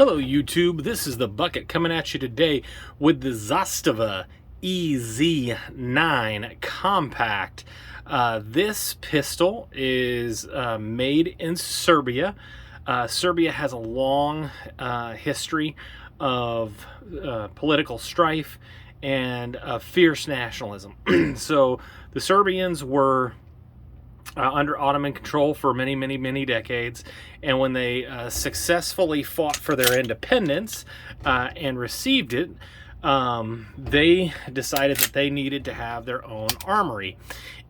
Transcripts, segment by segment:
Hello YouTube, this is the Bucket coming at you today with the Zstava EZ9 compact. This pistol is made in Serbia. Serbia has a long history of political strife and fierce nationalism. So the Serbians were under Ottoman control for many decades, and when they successfully fought for their independence and received it, they decided that they needed to have their own armory.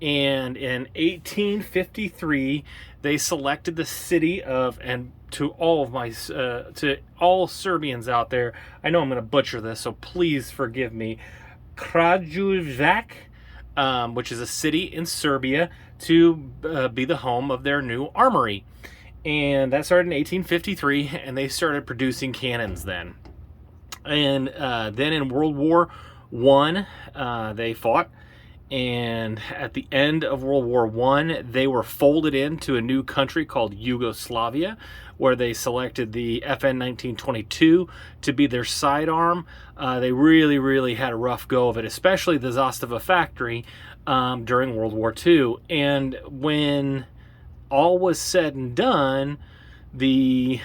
And in 1853 they selected the city of, and to all of my to all Serbians out there, I know I'm going to butcher this, so please forgive me, Kragujevac, which is a city in Serbia, to be the home of their new armory. And that started in 1853, and they started producing cannons then. And then in World War I, they fought, and at the end of World War I, they were folded into a new country called Yugoslavia, where they selected the FN 1922 to be their sidearm. They really had a rough go of it, especially the Zastava factory during World War II. And when all was said and done, they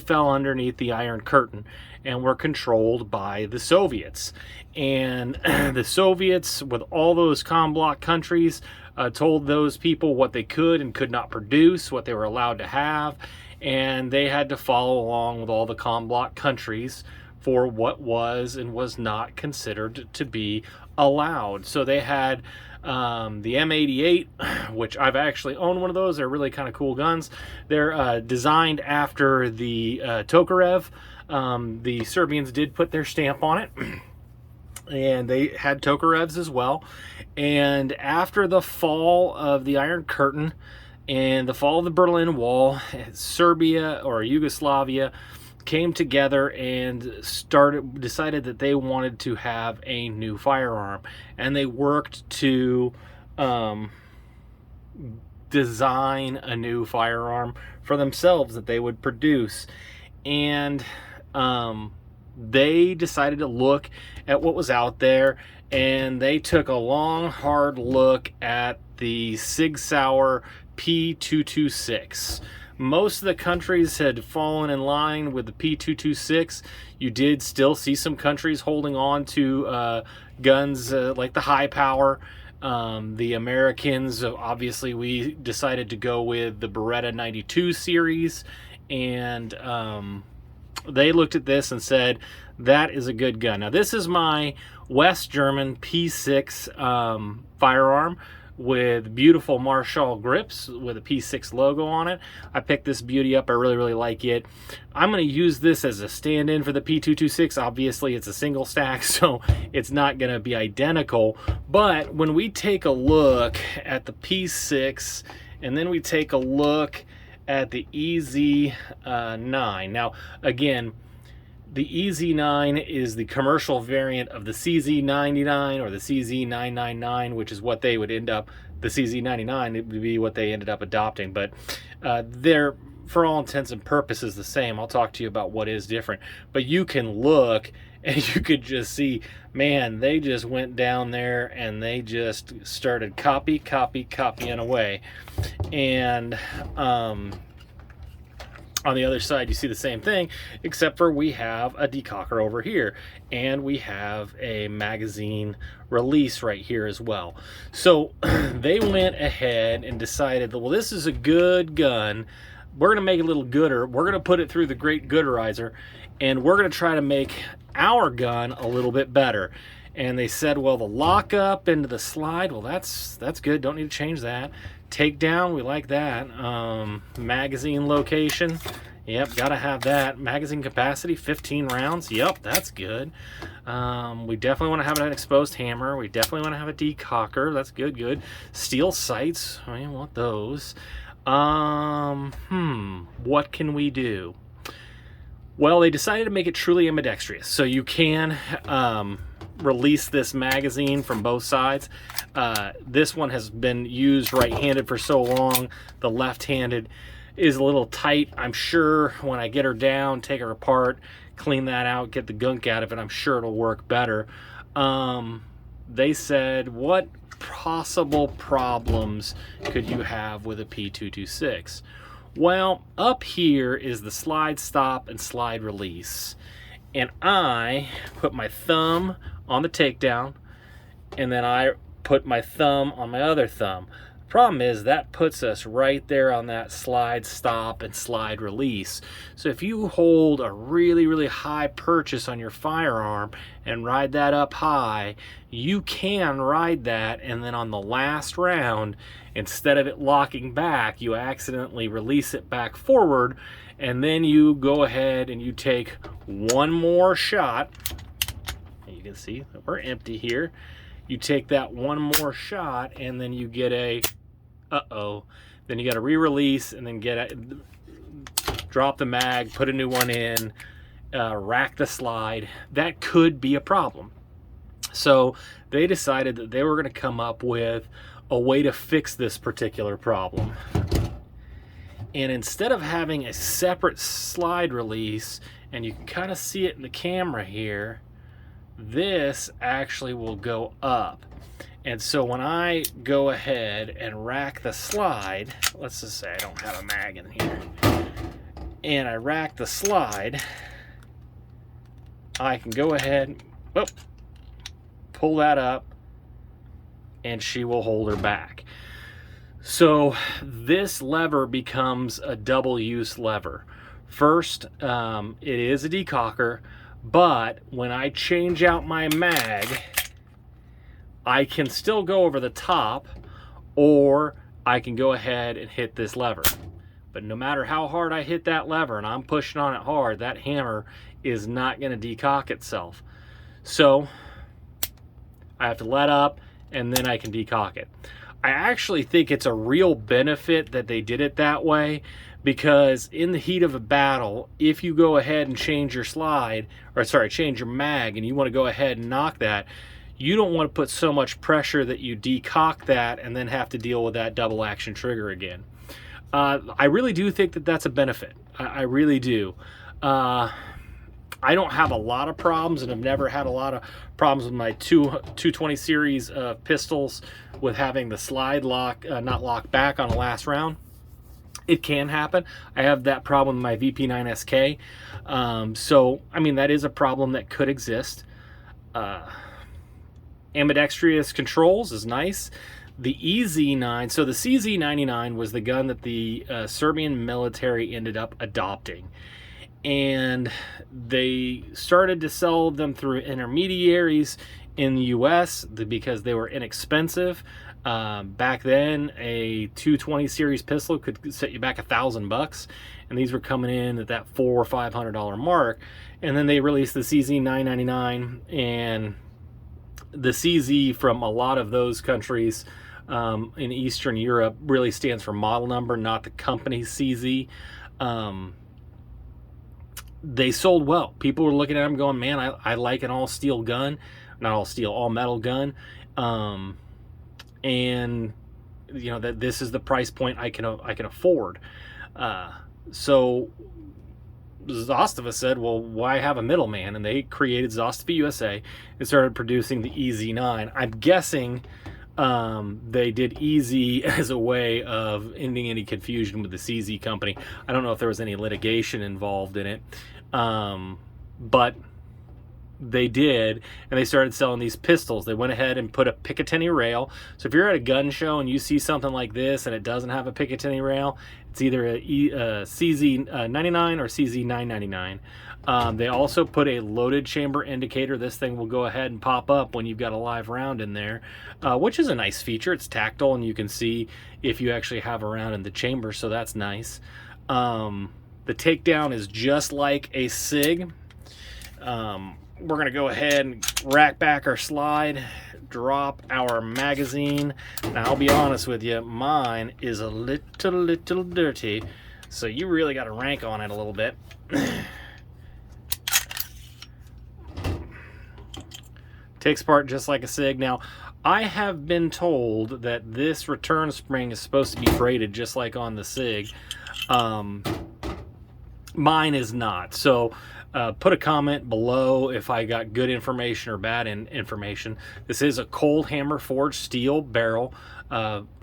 fell underneath the Iron Curtain and were controlled by the Soviets. And the Soviets, with all those COM-block countries, told those people what they could and could not produce, what they were allowed to have, and they had to follow along with all the COM-block countries for what was and was not considered to be allowed. So they had the M88, which I've actually owned one of those. They're really kind of cool guns. They're designed after the Tokarev. The Serbians did put their stamp on it, and they had Tokarevs as well. And after the fall of the Iron Curtain and the fall of the Berlin Wall, Serbia, or Yugoslavia, came together and decided that they wanted to have a new firearm, and they worked to design a new firearm for themselves that they would produce. And they decided to look at what was out there, and they took a long hard look at the Sig Sauer P226. Most of the countries had fallen in line with the P226. You did still see some countries holding on to guns like the high power. The Americans, obviously, we decided to go with the Beretta 92 series, and they looked at this and said, that is a good gun. Now, this is my West German P6 firearm, with beautiful Marshall grips with a P6 logo on it. I picked this beauty up. I really like it. I'm going to use this as a stand-in for the P226. Obviously, it's a single stack, so it's not going to be identical. But when we take a look at the P6, and then we take a look at the EZ9. Now, again, the EZ9 is the commercial variant of the CZ99 or the CZ999, which is what they would end up, the CZ99, it would be what they ended up adopting. But they're, for all intents and purposes, the same. I'll talk to you about what is different. But you can look and you could just see, man, they just went down there and they just started copying away. And on the other side, you see the same thing, except for we have a decocker over here, and we have a magazine release right here as well. So they went ahead and decided that, well, this is a good gun. We're going to make it a little gooder. We're going to put it through the great gooderizer, and we're going to try to make our gun a little bit better. And they said, well, the lockup into the slide, well, that's good. Don't need to change that. Takedown, we like that. Magazine location, yep, gotta have that. Magazine capacity, 15 rounds, yep, that's good. We definitely want to have an exposed hammer. We definitely want to have a decocker. That's good. Steel sights, I want those. What can we do? Well, they decided to make it truly ambidextrous, so you can release this magazine from both sides. This one has been used right-handed for so long. The left-handed is a little tight. I'm sure when I get her down, take her apart, clean that out, get the gunk out of it, I'm sure it'll work better. They said, what possible problems could you have with a P226? Well, up here is the slide stop and slide release. And I put my thumb on the takedown, and then I put my thumb on my other thumb. Problem is that puts us right there on that slide stop and slide release. So if you hold a really high purchase on your firearm and ride that up high, you can ride that, and then on the last round, instead of it locking back, you accidentally release it back forward, and then you go ahead and you take one more shot. You can see that we're empty here. You take that one more shot, and then you get a then you got to re-release, and then drop the mag, put a new one in, rack the slide. That could be a problem. So they decided that they were going to come up with a way to fix this particular problem. And instead of having a separate slide release, and you can kind of see it in the camera here, this actually will go up. And so when I go ahead and rack the slide, let's just say I don't have a mag in here, and I rack the slide, I can go ahead, pull that up, and she will hold her back. So this lever becomes a double use lever. First, it is a decocker, but when I change out my mag, I can still go over the top, or I can go ahead and hit this lever. But no matter how hard I hit that lever, and I'm pushing on it hard, that hammer is not going to decock itself. So I have to let up, and then I can decock it. I actually think it's a real benefit that they did it that way, because in the heat of a battle, if you go ahead and change your change your mag, and you want to go ahead and knock that, you don't want to put so much pressure that you decock that and then have to deal with that double action trigger again. I really do think that that's a benefit. I really do. I don't have a lot of problems, and I've never had a lot of problems with my 220 series pistols with having the slide lock not lock back on the last round. It can happen. I have that problem with my VP9SK. So, I mean, that is a problem that could exist. Ambidextrous controls is nice. The EZ9, so the CZ99 was the gun that the Serbian military ended up adopting. And they started to sell them through intermediaries in the US because they were inexpensive. Back then, a 220 series pistol could set you back $1,000, and these were coming in at that $400 or $500 mark. And then they released the CZ999, and the CZ from a lot of those countries in Eastern Europe really stands for model number, not the company CZ. They sold well. People were looking at them going, man, I like an all steel gun, not all steel, all metal gun. And you know that this is the price point I can afford. So Zastava said, well, why have a middleman? And they created Zastava USA and started producing the EZ9. I'm guessing they did EZ as a way of ending any confusion with the CZ company. I don't know if there was any litigation involved in it, but they did, and they started selling these pistols. They went ahead and put a Picatinny rail. So if you're at a gun show and you see something like this and it doesn't have a Picatinny rail, it's either a CZ99 or CZ999. They also put a loaded chamber indicator. This thing will go ahead and pop up when you've got a live round in there, which is a nice feature. It's tactile, and you can see if you actually have a round in the chamber, so that's nice. The takedown is just like a SIG. We're going to go ahead and rack back our slide, drop our magazine. Now, I'll be honest with you, mine is a little dirty, so you really got to rank on it a little bit. Takes part just like a SIG. Now, I have been told that this return spring is supposed to be braided just like on the SIG. Mine is not. So put a comment below if I got good information or bad information. This is a cold hammer forged steel barrel.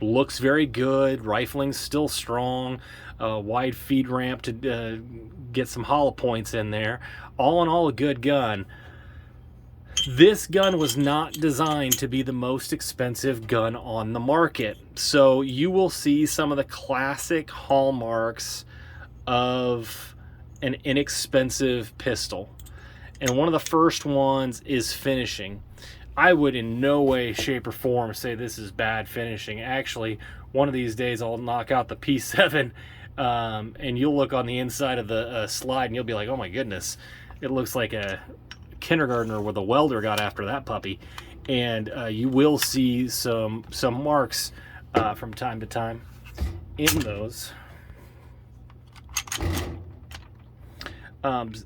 Looks very good. Rifling's still strong. Wide feed ramp to get some hollow points in there. All in all, a good gun. This gun was not designed to be the most expensive gun on the market. So you will see some of the classic hallmarks of an inexpensive pistol. And one of the first ones is finishing. I would in no way, shape, or form say this is bad finishing. Actually, one of these days I'll knock out the P7 and you'll look on the inside of the slide and you'll be like, oh my goodness, it looks like a kindergartner with a welder got after that puppy. And you will see some marks from time to time in those. That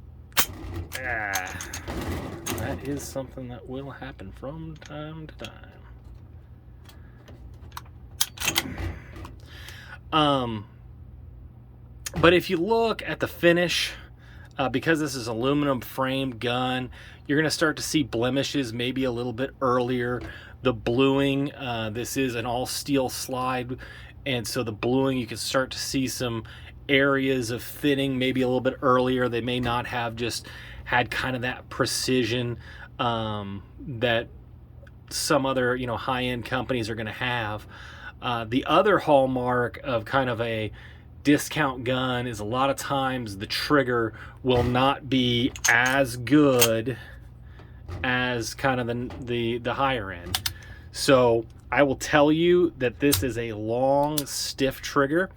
is something that will happen from time to time. But if you look at the finish, because this is aluminum framed gun, you're going to start to see blemishes maybe a little bit earlier. The bluing, this is an all steel slide, and so the bluing, you can start to see some areas of thinning maybe a little bit earlier. They may not have just had kind of that precision that some other high-end companies are going to have. The other hallmark of kind of a discount gun is a lot of times the trigger will not be as good as kind of the higher end. So I will tell you that this is a long, stiff trigger.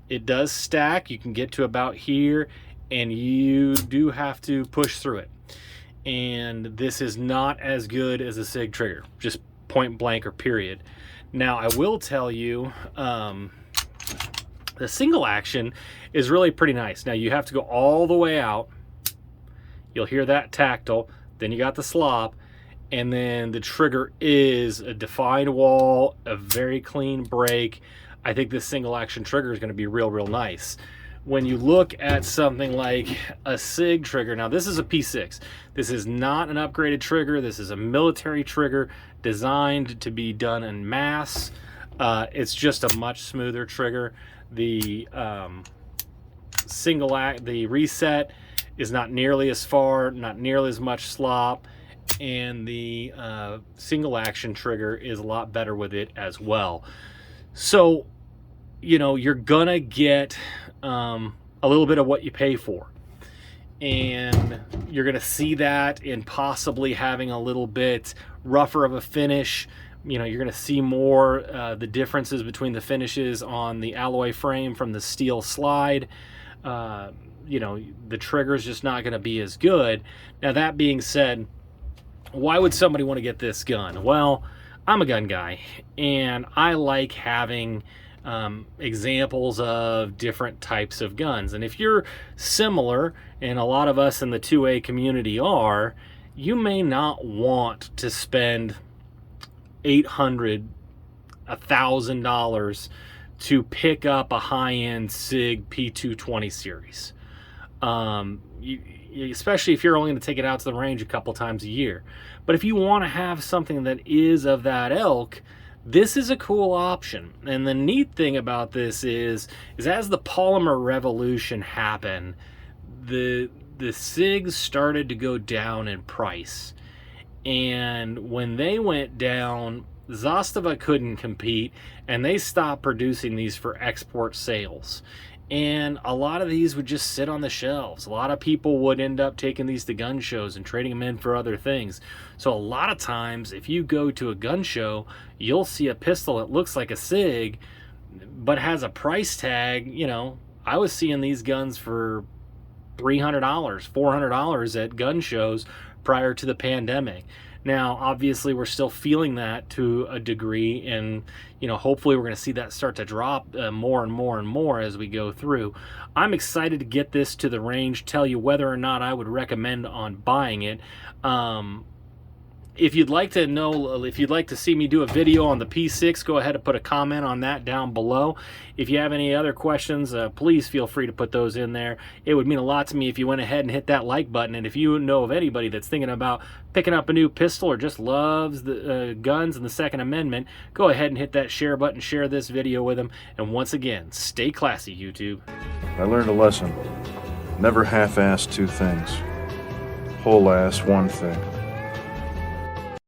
It does stack. You can get to about here, and you do have to push through it. And this is not as good as a SIG trigger, just point blank or period. Now, I will tell you, the single action is really pretty nice. Now, you have to go all the way out. You'll hear that tactile. Then you got the slop. And then the trigger is a defined wall, a very clean break. I think this single action trigger is going to be real nice. When you look at something like a SIG trigger, now this is a P6. This is not an upgraded trigger. This is a military trigger designed to be done en masse. It's just a much smoother trigger. The the reset is not nearly as far, not nearly as much slop, and the single action trigger is a lot better with it as well. So, you're gonna get a little bit of what you pay for. And you're gonna see that in possibly having a little bit rougher of a finish. You're gonna see more the differences between the finishes on the alloy frame from the steel slide. The trigger's just not gonna be as good. Now, that being said, why would somebody want to get this gun? Well, I'm a gun guy, and I like having examples of different types of guns. And if you're similar, and a lot of us in the 2A community are, you may not want to spend $800, $1,000 to pick up a high-end SIG P220 series. Especially if you're only going to take it out to the range a couple times a year. But if you want to have something that is of that ilk, this is a cool option. And the neat thing about this is as the polymer revolution happened, the SIGs started to go down in price. And when they went down, Zastava couldn't compete, and they stopped producing these for export sales. And a lot of these would just sit on the shelves. A lot of people would end up taking these to gun shows and trading them in for other things. So a lot of times, if you go to a gun show, you'll see a pistol that looks like a SIG, but has a price tag. I was seeing these guns for $300, $400 at gun shows prior to the pandemic. Now, obviously, we're still feeling that to a degree, and hopefully we're going to see that start to drop more and more as we go through. I'm excited to get this to the range, tell you whether or not I would recommend on buying it. If you'd like to know, if you'd like to see me do a video on the P6, go ahead and put a comment on that down below. If you have any other questions, please feel free to put those in there. It would mean a lot to me if you went ahead and hit that like button. And if you know of anybody that's thinking about picking up a new pistol or just loves the guns and the Second Amendment, go ahead and hit that share button, share this video with them. And once again, stay classy, YouTube. I learned a lesson. Never half-ass two things. Whole-ass one thing.